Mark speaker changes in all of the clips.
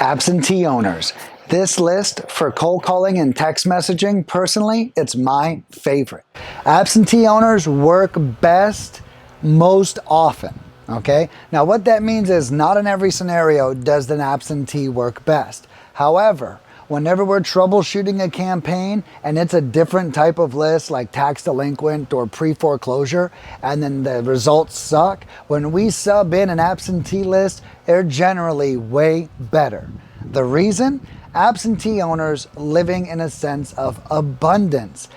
Speaker 1: Absentee owners. This list for cold calling and text messaging, personally, it's my favorite. Absentee owners work best most often. Okay? Now, what that means is not in every scenario does an absentee work best. However, whenever we're troubleshooting a campaign and it's a different type of list like tax delinquent or pre-foreclosure, and then the results suck, when we sub in an absentee list, they're generally way better. The reason? Absentee owners living in a sense of abundance.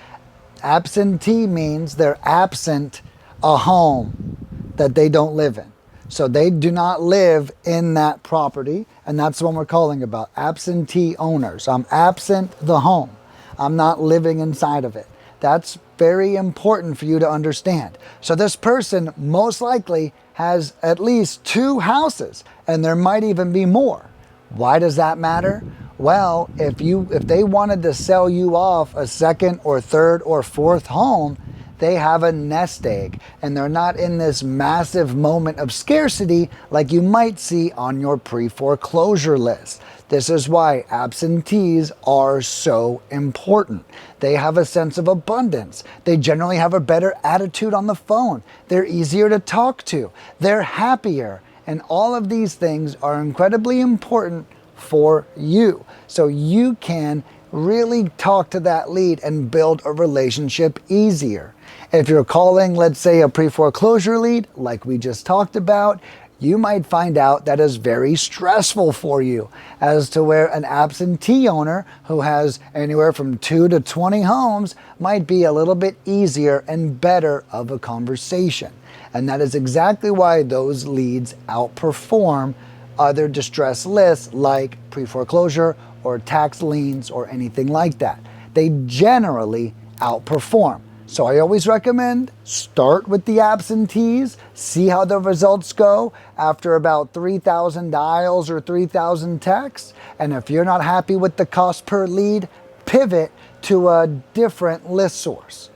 Speaker 1: Absentee means they're absent a home that they don't live in. So they do not live in that property, and that's what we're calling about, absentee owners. I'm absent the home. I'm not living inside of it. That's very important for you to understand. So this person most likely has at least 2 houses, and there might even be more. Why does that matter? Well, if they wanted to sell you off a second or third or fourth home, they have a nest egg, and they're not in this massive moment of scarcity like you might see on your pre-foreclosure list. This is why absentees are so important. They have a sense of abundance. They generally have a better attitude on the phone. They're easier to talk to. They're happier. And all of these things are incredibly important for you. So you can really talk to that lead and build a relationship easier. If you're calling, let's say, a pre-foreclosure lead, like we just talked about, you might find out that is very stressful for you, as to where an absentee owner who has anywhere from 2 to 20 homes might be a little bit easier and better of a conversation. And that is exactly why those leads outperform other distress lists like pre-foreclosure or tax liens or anything like that. They generally outperform. So I always recommend start with the absentees, see how the results go after about 3,000 dials or 3,000 texts. And if you're not happy with the cost per lead, pivot to a different list source.